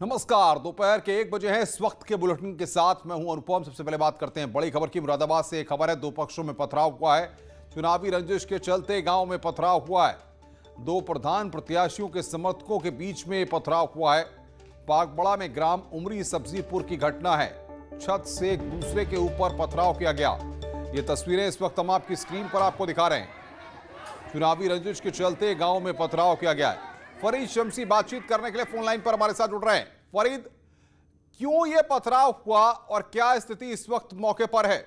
नमस्कार। दोपहर के 1 बजे हैं इस वक्त के बुलेटिन के साथ मैं हूं अनुपम। सबसे पहले बात करते हैं बड़ी खबर की। मुरादाबाद से एक खबर है, दो पक्षों में पथराव हुआ है। चुनावी रंजिश के चलते गांव में पथराव हुआ है। दो प्रधान प्रत्याशियों के समर्थकों के बीच में पथराव हुआ है। पागबड़ा में ग्राम उमरी सब्जीपुर की घटना है। छत से एक दूसरे के ऊपर पथराव किया गया। ये तस्वीरें इस वक्त हम आपकी स्क्रीन पर आपको दिखा रहे हैं। चुनावी रंजिश के चलते गांव में पथराव किया गया है। फरीद शमसी बातचीत करने के लिए फोन लाइन पर हमारे साथ जुड़ रहे हैं। फरीद, क्यों यह पथराव हुआ और क्या स्थिति इस वक्त मौके पर है?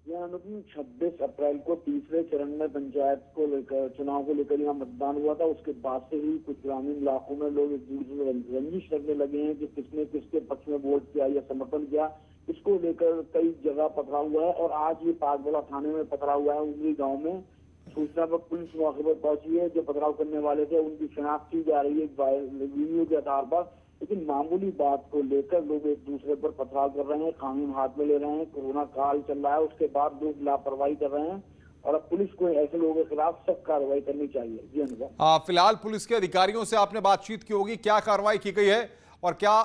26 अप्रैल को तीसरे चरण में पंचायत को लेकर चुनाव को लेकर यहाँ मतदान हुआ था। उसके बाद से ही कुछ ग्रामीण इलाकों में लोग एक दूसरे से रंजिश करने लगे हैं कि किसने किसके पक्ष में वोट किया या समर्थन किया। इसको लेकर कई जगह पथराव हुआ है और आज ये पागबड़ा थाने में पथराव हुआ है। उमरी गाँव में सूचना पर पुलिस मौके पर पहुंची है। जो पथराव करने वाले थे उनकी शिनाख्त की जा रही है वीडियो के आधार पर, लेकिन मामूली बात को लेकर लोग एक दूसरे पर पथराव कर रहे हैं, कानून हाथ में ले रहे हैं। कोरोना काल चल रहा है, उसके बाद लोग लापरवाही कर रहे हैं और अब पुलिस को ऐसे लोगों के खिलाफ सख्त कार्रवाई करनी चाहिए। जी अनुभव। फिलहाल पुलिस के अधिकारियों से आपने बातचीत की होगी, क्या कार्रवाई की गई है और क्या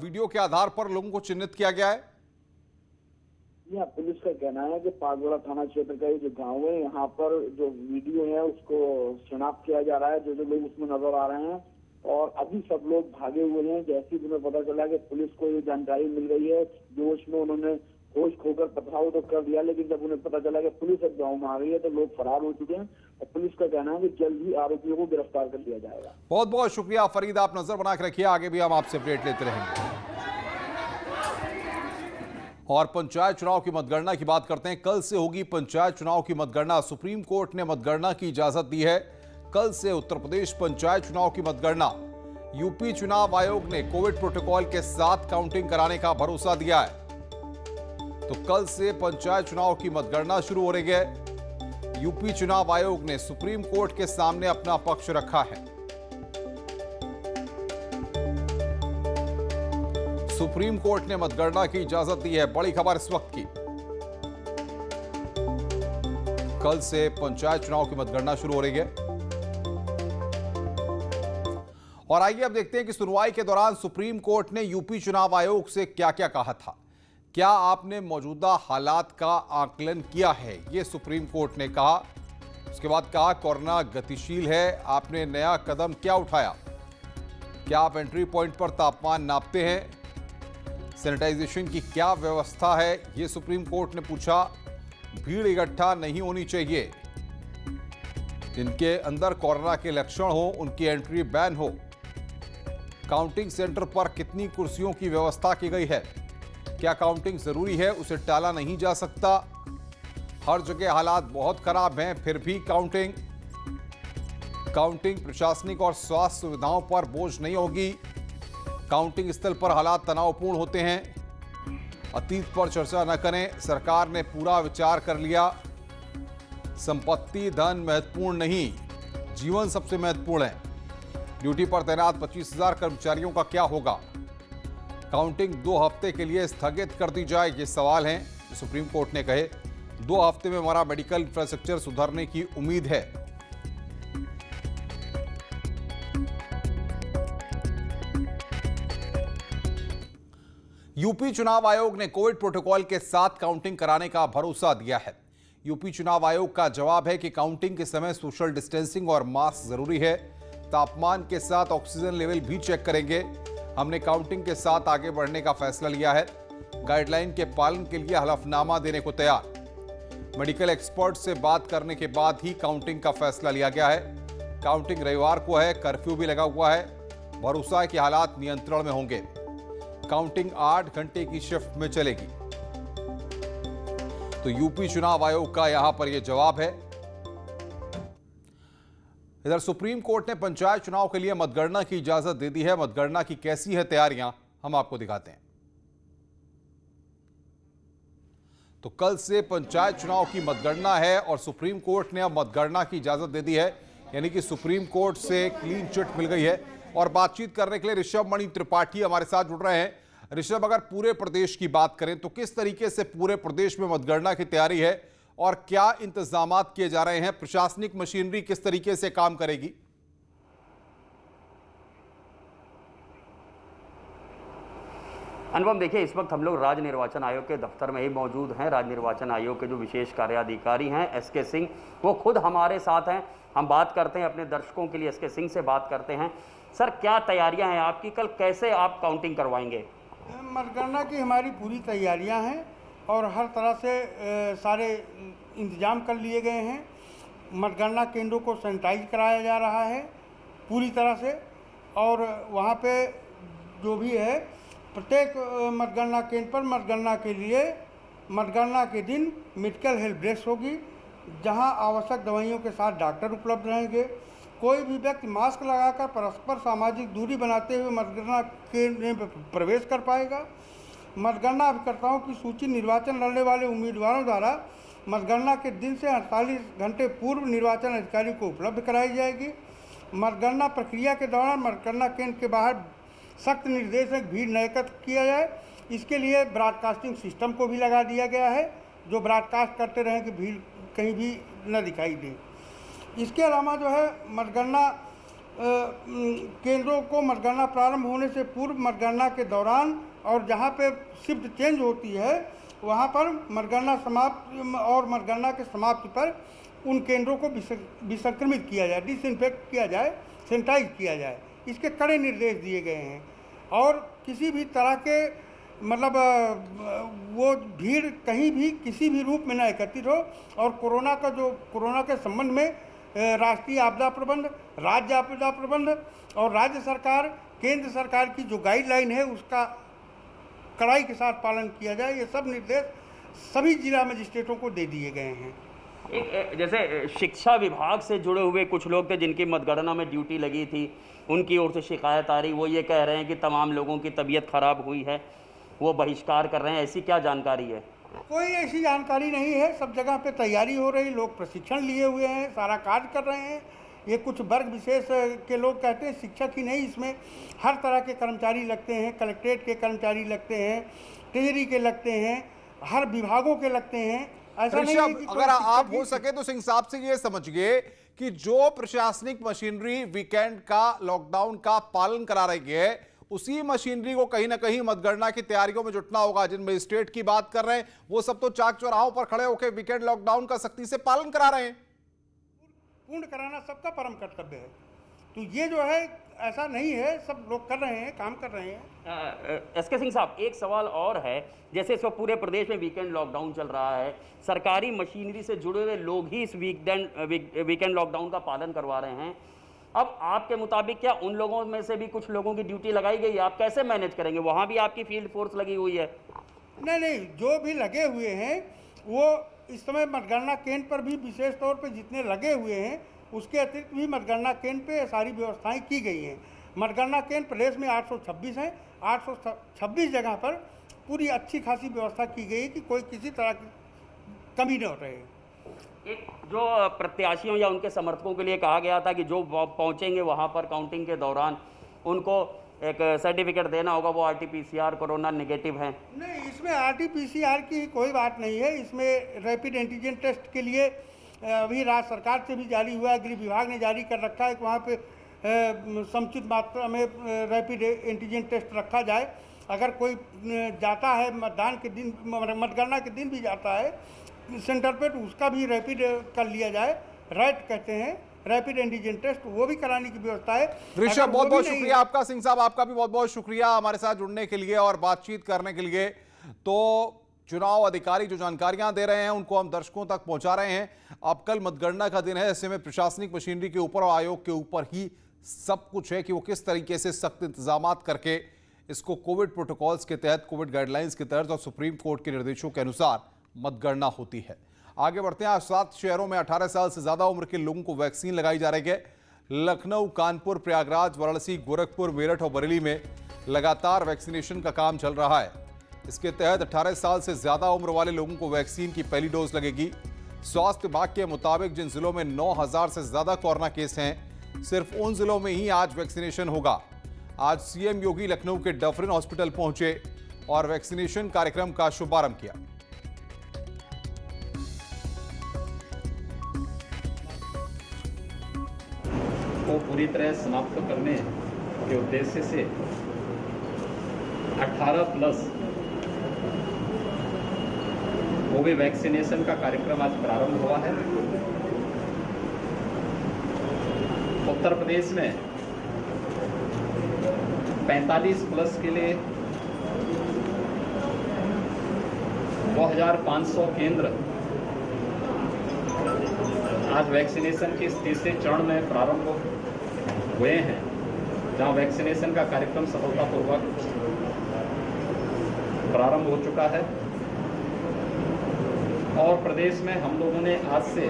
वीडियो के आधार पर लोगों को चिन्हित किया गया है? यहाँ पुलिस का कहना है कि पागबड़ा थाना क्षेत्र का ये जो गांव है, यहाँ पर जो वीडियो है उसको शिनाख्त किया जा रहा है। जो लोग उसमें नजर आ रहे हैं और अभी सब लोग भागे हुए हैं। जैसे ही उन्हें पता चला कि पुलिस को ये जानकारी मिल गई है, जोश में उन्होंने होश खोकर पथराव तो कर दिया, लेकिन जब उन्हें पता चला कि पुलिस अब गाँव में आ गई है तो लोग फरार हो चुके हैं और पुलिस का कहना है कि जल्द ही आरोपियों को गिरफ्तार कर लिया जाएगा। बहुत बहुत शुक्रिया फरीद, आप नजर बना के रखिए, आगे भी हम आपसे अपडेट लेते रहेंगे। और पंचायत चुनाव की मतगणना की बात करते हैं। कल से होगी पंचायत चुनाव की मतगणना। सुप्रीम कोर्ट ने मतगणना की इजाजत दी है। कल से उत्तर प्रदेश पंचायत चुनाव की मतगणना। यूपी चुनाव आयोग ने कोविड प्रोटोकॉल के साथ काउंटिंग कराने का भरोसा दिया है। तो कल से पंचायत चुनाव की मतगणना शुरू हो रही है। यूपी चुनाव आयोग ने सुप्रीम कोर्ट के सामने अपना पक्ष रखा है। सुप्रीम कोर्ट ने मतगणना की इजाजत दी है। बड़ी खबर इस वक्त की। कल से पंचायत चुनाव की मतगणना शुरू हो रही है और आइए अब देखते हैं कि सुनवाई के दौरान सुप्रीम कोर्ट ने यूपी चुनाव आयोग से क्या क्या कहा था। क्या आपने मौजूदा हालात का आकलन किया है, यह सुप्रीम कोर्ट ने कहा। उसके बाद कहा कोरोना गतिशील है, आपने नया कदम क्या उठाया? क्या आप एंट्री पॉइंट पर तापमान नापते हैं? सैनिटाइजेशन की क्या व्यवस्था है, यह सुप्रीम कोर्ट ने पूछा। भीड़ इकट्ठा नहीं होनी चाहिए। जिनके अंदर कोरोना के लक्षण हो उनकी एंट्री बैन हो। काउंटिंग सेंटर पर कितनी कुर्सियों की व्यवस्था की गई है? क्या काउंटिंग जरूरी है, उसे टाला नहीं जा सकता? हर जगह हालात बहुत खराब हैं, फिर भी काउंटिंग प्रशासनिक और स्वास्थ्य सुविधाओं पर बोझ नहीं होगी। काउंटिंग स्थल पर हालात तनावपूर्ण होते हैं। अतीत पर चर्चा न करें, सरकार ने पूरा विचार कर लिया। संपत्ति धन महत्वपूर्ण नहीं, जीवन सबसे महत्वपूर्ण है। ड्यूटी पर तैनात 25,000 कर्मचारियों का क्या होगा? काउंटिंग 2 हफ्ते के लिए स्थगित कर दी जाए, ये सवाल हैं सुप्रीम कोर्ट ने कहे। 2 हफ्ते में हमारा मेडिकल इंफ्रास्ट्रक्चर सुधरने की उम्मीद है। यूपी चुनाव आयोग ने कोविड प्रोटोकॉल के साथ काउंटिंग कराने का भरोसा दिया है। यूपी चुनाव आयोग का जवाब है कि काउंटिंग के समय सोशल डिस्टेंसिंग और मास्क जरूरी है। तापमान के साथ ऑक्सीजन लेवल भी चेक करेंगे। हमने काउंटिंग के साथ आगे बढ़ने का फैसला लिया है। गाइडलाइन के पालन के लिए हलफनामा देने को तैयार। मेडिकल एक्सपर्ट से बात करने के बाद ही काउंटिंग का फैसला लिया गया है। काउंटिंग रविवार को है, कर्फ्यू भी लगा हुआ है। भरोसा है कि हालात नियंत्रण में होंगे। काउंटिंग 8 घंटे की शिफ्ट में चलेगी। तो यूपी चुनाव आयोग का यहां पर यह जवाब है। इधर सुप्रीम कोर्ट ने पंचायत चुनाव के लिए मतगणना की इजाजत दे दी है। मतगणना की कैसी है तैयारियां, हम आपको दिखाते हैं। तो कल से पंचायत चुनाव की मतगणना है और सुप्रीम कोर्ट ने अब मतगणना की इजाजत दे दी है, यानी कि सुप्रीम कोर्ट से क्लीन चिट मिल गई है। और बातचीत करने के लिए ऋषभ मणि त्रिपाठी हमारे साथ जुड़ रहे हैं। ऋषभ, अगर पूरे प्रदेश की बात करें तो किस तरीके से पूरे प्रदेश में मतगणना की तैयारी है और क्या इंतजामात किए जा रहे हैं? प्रशासनिक मशीनरी किस तरीके से काम करेगी? अनुपम, देखिए इस वक्त हम लोग राज्य निर्वाचन आयोग के दफ्तर में ही मौजूद हैं। राज्य निर्वाचन आयोग के जो विशेष कार्याधिकारी हैं एसके सिंह, वो खुद हमारे साथ हैं। हम बात करते हैं अपने दर्शकों के लिए, एसके सिंह से बात करते हैं। सर, क्या तैयारियां हैं आपकी? कल कैसे आप काउंटिंग करवाएंगे? मतगणना की हमारी पूरी तैयारियां हैं और हर तरह से सारे इंतजाम कर लिए गए हैं। मतगणना केंद्रों को सैनिटाइज कराया जा रहा है पूरी तरह से, और वहाँ पे जो भी है प्रत्येक मतगणना केंद्र पर मतगणना के लिए मतगणना के दिन मेडिकल हेल्प डेस्क होगी, जहां आवश्यक दवाइयों के साथ डॉक्टर उपलब्ध रहेंगे। कोई भी व्यक्ति मास्क लगाकर परस्पर सामाजिक दूरी बनाते हुए मतगणना केंद्र में प्रवेश कर पाएगा। मतगणना अभिकर्ताओं की सूची निर्वाचन लड़ने वाले उम्मीदवारों द्वारा मतगणना के दिन से 48 घंटे पूर्व निर्वाचन अधिकारी को उपलब्ध कराई जाएगी। मतगणना प्रक्रिया के दौरान मतगणना केंद्र के बाहर सख्त निर्देश है भीड़ न एकत्र किया जाए। इसके लिए ब्रॉडकास्टिंग सिस्टम को भी लगा दिया गया है, जो ब्रॉडकास्ट करते रहें कि भीड़ कहीं भी न दिखाई दे। इसके अलावा जो है मतगणना केंद्रों को मतगणना प्रारंभ होने से पूर्व, मतगणना के दौरान और जहां पे शिफ्ट चेंज होती है वहां पर मतगणना समाप्त और मतगणना के समाप्ति पर उन केंद्रों को विसंक्रमित किया जाए, डिसइंफेक्ट किया जाए, सैनिटाइज किया जाए। इसके कड़े निर्देश दिए गए हैं और किसी भी तरह के मतलब वो भीड़ कहीं भी किसी भी रूप में न एकत्रित हो। और कोरोना के संबंध में राष्ट्रीय आपदा प्रबंध, राज्य आपदा प्रबंध और राज्य सरकार, केंद्र सरकार की जो गाइडलाइन है उसका कड़ाई के साथ पालन किया जाए। ये सब निर्देश सभी जिला मजिस्ट्रेटों को दे दिए गए हैं। एक जैसे शिक्षा विभाग से जुड़े हुए कुछ लोग थे जिनकी मतगणना में ड्यूटी लगी थी, उनकी ओर से शिकायत आ रही, वो ये कह रहे हैं कि तमाम लोगों की तबीयत खराब हुई है, वो बहिष्कार कर रहे हैं। ऐसी क्या जानकारी है? कोई ऐसी जानकारी नहीं है। सब जगह पे तैयारी हो रही, लोग प्रशिक्षण लिए हुए हैं, सारा कार्य कर रहे हैं। ये कुछ वर्ग विशेष के लोग कहते हैं, शिक्षक ही नहीं, इसमें हर तरह के कर्मचारी लगते हैं। कलेक्ट्रेट के कर्मचारी लगते हैं, ट्रेजरी के लगते हैं, हर विभागों के लगते हैं। ऐसा नहीं है कि अगर आप हो सके तो सिंह साहब से ये समझिए कि जो प्रशासनिक मशीनरी वीकेंड का लॉकडाउन का पालन करा रही है, उसी मशीनरी को कहीं ना कहीं मतगणना की तैयारियों में जुटना होगा। जिन मजिस्ट्रेट की बात कर रहे हैं वो सब तो चाक चौराहों पर खड़े होकर वीकेंड लॉकडाउन का सख्ती से पालन करा रहे हैं। पूर्ण कराना सबका परम कर्तव्य है, तो ये जो है ऐसा नहीं है, सब लोग कर रहे हैं, काम कर रहे हैं। एसके सिंह साहब, एक सवाल और है। जैसे इस वक्त पूरे प्रदेश में वीकेंड लॉकडाउन चल रहा है, सरकारी मशीनरी से जुड़े हुए लोग ही इस वीकेंड लॉकडाउन का पालन करवा रहे हैं। अब आपके मुताबिक क्या उन लोगों में से भी कुछ लोगों की ड्यूटी लगाई गई है? आप कैसे मैनेज करेंगे? वहाँ भी आपकी फील्ड फोर्स लगी हुई है? नहीं, जो भी लगे हुए हैं वो इस समय मतगणना केंद्र पर भी विशेष तौर पे जितने लगे हुए हैं, उसके अतिरिक्त भी मतगणना केंद्र पे सारी व्यवस्थाएं की गई हैं। मतगणना केंद्र प्रदेश में 826 हैं, 826 जगह पर पूरी अच्छी खासी व्यवस्था की गई है कि कोई किसी तरह की कमी न रहे। एक जो प्रत्याशियों या उनके समर्थकों के लिए कहा गया था कि जो पहुंचेंगे वहां पर काउंटिंग के दौरान उनको एक सर्टिफिकेट देना होगा, वो RT-PCR कोरोना नेगेटिव हैं। नहीं, इसमें RT-PCR की कोई बात नहीं है। इसमें रैपिड एंटीजन टेस्ट के लिए अभी राज्य सरकार से भी जारी हुआ है, गृह विभाग ने जारी कर रखा है कि वहाँ पे समुचित मात्रा में रैपिड एंटीजन टेस्ट रखा जाए। अगर कोई जाता है मतदान के दिन, मतगणना के दिन भी जाता है सेंटर पे, तो उसका भी रैपिड कर लिया जाए, रैट कहते हैं, रैपिड एंटीजन टेस्ट, वो भी कराने की व्यवस्था है। ऋषभ, बहुत बहुत शुक्रिया आपका। सिंह साहब, आपका भी बहुत बहुत शुक्रिया हमारे साथ जुड़ने के लिए और बातचीत करने के लिए। तो चुनाव अधिकारी जो जानकारियां दे रहे हैं उनको हम दर्शकों तक पहुंचा रहे हैं। अब कल मतगणना का दिन है, ऐसे में प्रशासनिक मशीनरी के ऊपर और आयोग के ऊपर ही सब कुछ है कि वो किस तरीके से सख्त इंतजाम करके इसको कोविड प्रोटोकॉल्स के तहत, कोविड गाइडलाइंस के तहत और सुप्रीम कोर्ट के निर्देशों के अनुसार मतगणना होती है। आगे बढ़ते हैं। आज 7 शहरों में 18 साल से ज्यादा उम्र के लोगों को वैक्सीन लगाई जा रही है। लखनऊ, कानपुर, प्रयागराज, वाराणसी, गोरखपुर, मेरठ और बरेली में लगातार वैक्सीनेशन का काम चल रहा है। इसके तहत 18 साल से ज्यादा उम्र वाले लोगों को वैक्सीन की पहली डोज लगेगी। स्वास्थ्य विभाग के मुताबिक जिन जिलों में 9000 से ज्यादा कोरोना केस हैं, सिर्फ उन जिलों में ही आज वैक्सीनेशन होगा। आज सीएम योगी लखनऊ के डफरिन हॉस्पिटल पहुंचे और वैक्सीनेशन कार्यक्रम का शुभारंभ किया। को पूरी तरह समाप्त करने के उद्देश्य से 18+ कोविड वैक्सीनेशन का कार्यक्रम आज प्रारंभ हुआ है। उत्तर प्रदेश में 45+ के लिए 2500 केंद्र आज वैक्सीनेशन के तीसरे चरण में प्रारंभ हुए हैं, जहां वैक्सीनेशन का कार्यक्रम सफलतापूर्वक प्रारंभ हो चुका है। और प्रदेश में हम लोगों ने आज से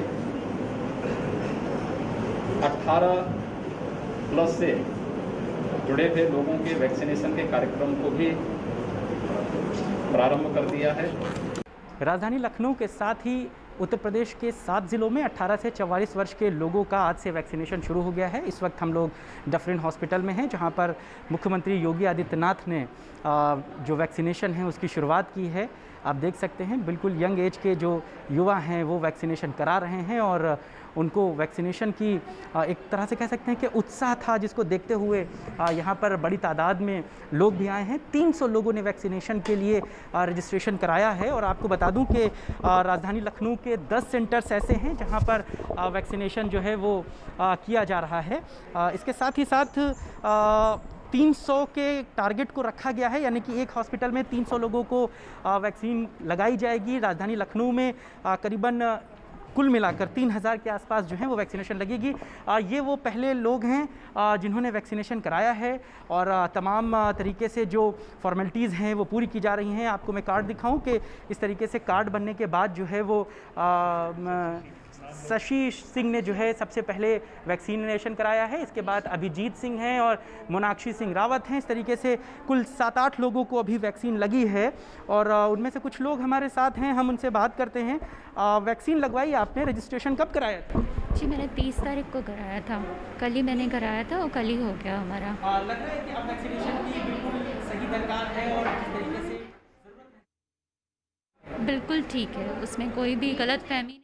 18+ से जुड़े हुए लोगों के वैक्सीनेशन के कार्यक्रम को भी प्रारंभ कर दिया है। राजधानी लखनऊ के साथ ही उत्तर प्रदेश के 7 ज़िलों में 18 से 44 वर्ष के लोगों का आज से वैक्सीनेशन शुरू हो गया है। इस वक्त हम लोग डफरिन हॉस्पिटल में हैं, जहां पर मुख्यमंत्री योगी आदित्यनाथ ने जो वैक्सीनेशन है उसकी शुरुआत की है। आप देख सकते हैं बिल्कुल यंग एज के जो युवा हैं वो वैक्सीनेशन करा रहे हैं और उनको वैक्सीनेशन की एक तरह से कह सकते हैं कि उत्साह था, जिसको देखते हुए यहाँ पर बड़ी तादाद में लोग भी आए हैं। 300 लोगों ने वैक्सीनेशन के लिए रजिस्ट्रेशन कराया है। और आपको बता दूं कि राजधानी लखनऊ के 10 सेंटर्स ऐसे हैं जहाँ पर वैक्सीनेशन जो है वो किया जा रहा है। इसके साथ ही साथ 300 के टारगेट को रखा गया है, यानी कि एक हॉस्पिटल में 300 लोगों को वैक्सीन लगाई जाएगी। राजधानी लखनऊ में करीबन कुल मिलाकर 3000 के आसपास जो है वो वैक्सीनेशन लगेगी। ये वो पहले लोग हैं जिन्होंने वैक्सीनेशन कराया है और तमाम तरीके से जो फॉर्मेलिटीज़ हैं वो पूरी की जा रही हैं। आपको मैं कार्ड दिखाऊं कि इस तरीके से कार्ड बनने के बाद जो है वो शशि सिंह ने जो है सबसे पहले वैक्सीनेशन कराया है। इसके बाद अभिजीत सिंह हैं और मोनाक्षी सिंह रावत हैं। इस तरीके से कुल 7-8 लोगों को अभी वैक्सीन लगी है और उनमें से कुछ लोग हमारे साथ हैं, हम उनसे बात करते हैं। वैक्सीन लगवाई आपने, रजिस्ट्रेशन कब कराया था? जी मैंने 30 तारीख को कराया था, कल ही मैंने कराया था और कल ही हो गया हमारा। लग रहा है कि अब वैक्सीनेशन की बिल्कुल सही दरकार है और जिस तरीके से बिल्कुल ठीक है, उसमें कोई भी गलतफहमी।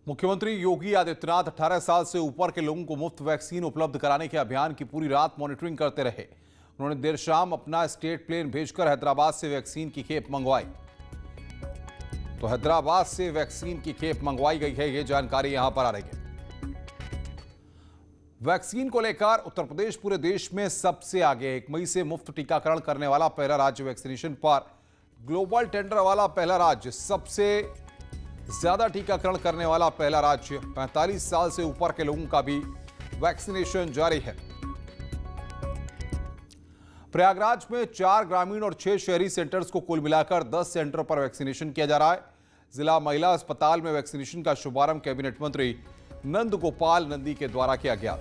मुख्यमंत्री योगी आदित्यनाथ 18 साल से ऊपर के लोगों को मुफ्त वैक्सीन उपलब्ध कराने के अभियान की पूरी रात मॉनिटरिंग करते रहे। उन्होंने देर शाम अपना स्टेट प्लेन भेजकर हैदराबाद से वैक्सीन की खेप मंगवाई। तो हैदराबाद से वैक्सीन की खेप मंगवाई गई है, यह जानकारी यहां पर आ रही है। वैक्सीन को लेकर उत्तर प्रदेश पूरे देश में सबसे आगे। 1 मई से मुफ्त टीकाकरण करने वाला पहला राज्य, वैक्सीनेशन पर ग्लोबल टेंडर वाला पहला राज्य, सबसे ज्यादा टीकाकरण करने वाला पहला राज्य। 45 साल से ऊपर के लोगों का भी वैक्सीनेशन जारी है। प्रयागराज में 4 ग्रामीण और 6 शहरी सेंटर्स को कुल मिलाकर 10 सेंटर पर वैक्सीनेशन किया जा रहा है। जिला महिला अस्पताल में वैक्सीनेशन का शुभारंभ कैबिनेट मंत्री नंद गोपाल नंदी के द्वारा किया गया।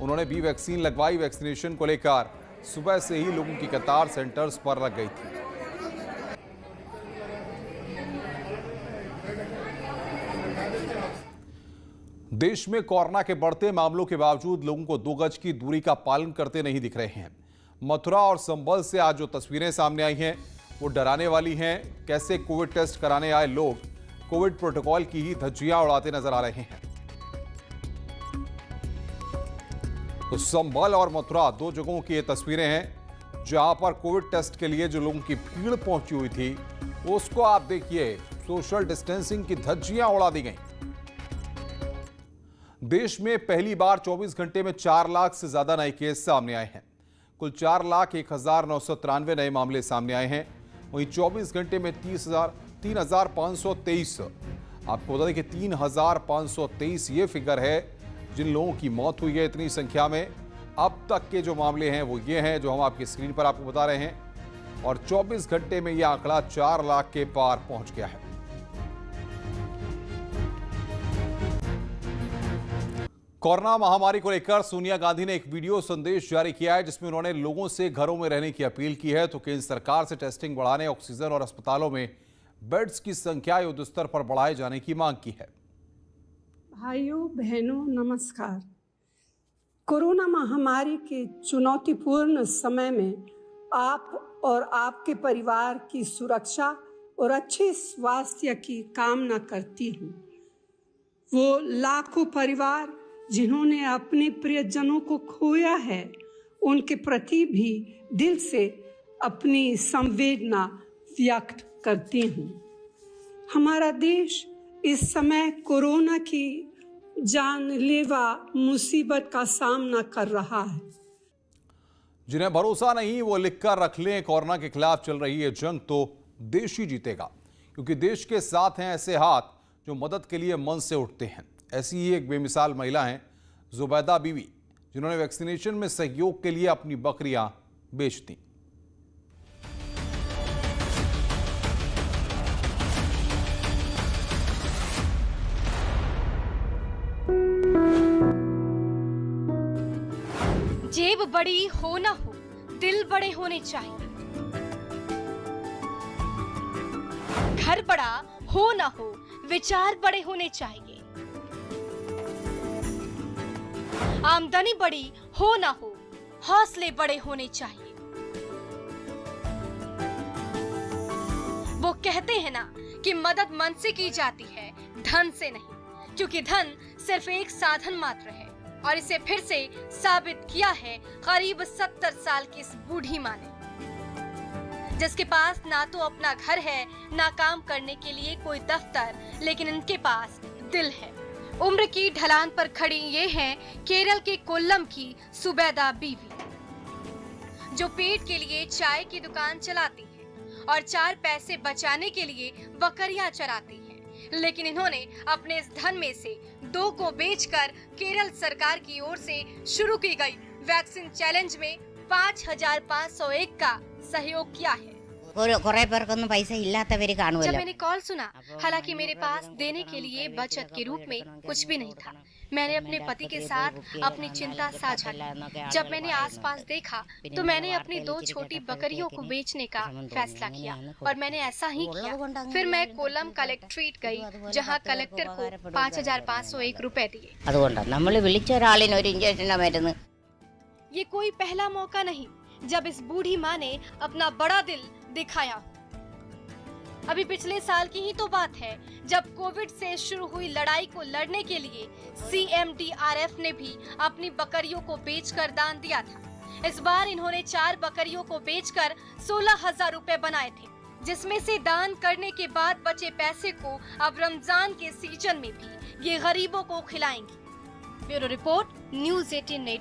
उन्होंने भी वैक्सीन लगवाई। वैक्सीनेशन को लेकर सुबह से ही लोगों की कतार सेंटर्स पर लग गई थी। देश में कोरोना के बढ़ते मामलों के बावजूद लोगों को 2 गज की दूरी का पालन करते नहीं दिख रहे हैं। मथुरा और संभल से आज जो तस्वीरें सामने आई हैं वो डराने वाली हैं। कैसे कोविड टेस्ट कराने आए लोग कोविड प्रोटोकॉल की ही धज्जियां उड़ाते नजर आ रहे हैं। तो संभल और मथुरा 2 जगहों की ये तस्वीरें हैं जहां पर कोविड टेस्ट के लिए जो लोगों की भीड़ पहुंची हुई थी उसको आप देखिए, सोशल डिस्टेंसिंग की धज्जियां उड़ा दी गई। देश में पहली बार 24 घंटे में 4 लाख से ज्यादा नए केस सामने आए हैं। कुल 4,01,993 नए मामले सामने आए हैं। वहीं 24 घंटे में 3,523, आपको बता दें कि 3,523 ये फिगर है जिन लोगों की मौत हुई है। इतनी संख्या में अब तक के जो मामले हैं वो ये हैं जो हम आपकी स्क्रीन पर आपको बता रहे हैं। और 24 घंटे में यह आंकड़ा 4 लाख के पार पहुंच गया है। कोरोना महामारी को लेकर सोनिया गांधी ने एक वीडियो संदेश जारी किया है जिसमें उन्होंने लोगों से घरों में रहने की अपील की है। तो केंद्र सरकार से टेस्टिंग बढ़ाने, ऑक्सीजन और अस्पतालों में बेड्स की संख्या युद्ध स्तर पर बढ़ाए जाने की मांग की है। भाइयों बहनों नमस्कार। कोरोना महामारी के चुनौतीपूर्ण समय में आप और आपके परिवार की सुरक्षा और अच्छे स्वास्थ्य की कामना करती हूँ। वो लाखों परिवार जिन्होंने अपने प्रियजनों को खोया है, उनके प्रति भी दिल से अपनी संवेदना व्यक्त करती हूँ। हमारा देश इस समय कोरोना की जानलेवा मुसीबत का सामना कर रहा है। जिन्हें भरोसा नहीं वो लिखकर रख लें, कोरोना के खिलाफ चल रही है जंग तो देश ही जीतेगा, क्योंकि देश के साथ हैं ऐसे हाथ जो मदद के लिए मन से उठते हैं। ऐसी ही एक बेमिसाल महिला हैं जुबैदा बीवी, जिन्होंने वैक्सीनेशन में सहयोग के लिए अपनी बकरियां बेच दी। जेब बड़ी हो ना हो, दिल बड़े होने चाहिए। घर बड़ा हो ना हो, विचार बड़े होने चाहिए। आमदनी बड़ी हो ना हो, हौसले बड़े होने चाहिए। वो कहते हैं ना कि मदद मन से की जाती है, धन से नहीं, क्योंकि धन सिर्फ एक साधन मात्र है और इसे फिर से साबित किया है करीब 70 साल की इस बूढ़ी माँ ने, जिसके पास ना तो अपना घर है, ना काम करने के लिए कोई दफ्तर, लेकिन इनके पास दिल है। उम्र की ढलान पर खड़ी ये हैं केरल के कोल्लम की जुबैदा बीवी, जो पेट के लिए चाय की दुकान चलाती है और 4 पैसे बचाने के लिए बकरियां चराती हैं। लेकिन इन्होंने अपने इस धन में से 2 को बेचकर केरल सरकार की ओर से शुरू की गई वैक्सीन चैलेंज में 5501 का सहयोग किया है। जब मैंने कॉल सुना, हालांकि मेरे पास देने के लिए बचत के रूप में कुछ भी नहीं था, मैंने अपने पति के साथ अपनी चिंता साझा की। जब मैंने आसपास देखा तो मैंने अपनी 2 छोटी बकरियों को बेचने का फैसला किया और मैंने ऐसा ही किया। फिर मैं कोल्लम कलेक्ट्रेट गई, जहां कलेक्टर को 5501 रुपए दिए। ये कोई पहला मौका नहीं जब इस बूढ़ी माँ ने अपना बड़ा दिल दिखाया। अभी पिछले साल की ही तो बात है जब कोविड से शुरू हुई लड़ाई को लड़ने के लिए CMDRF ने भी अपनी बकरियों को बेचकर दान दिया था। इस बार इन्होंने 4 बकरियों को बेचकर 16,000 रुपए बनाए थे, जिसमें से दान करने के बाद बचे पैसे को अब रमजान के सीजन में भी ये गरीबों को खिलाएंगी। Bureau report, news 18।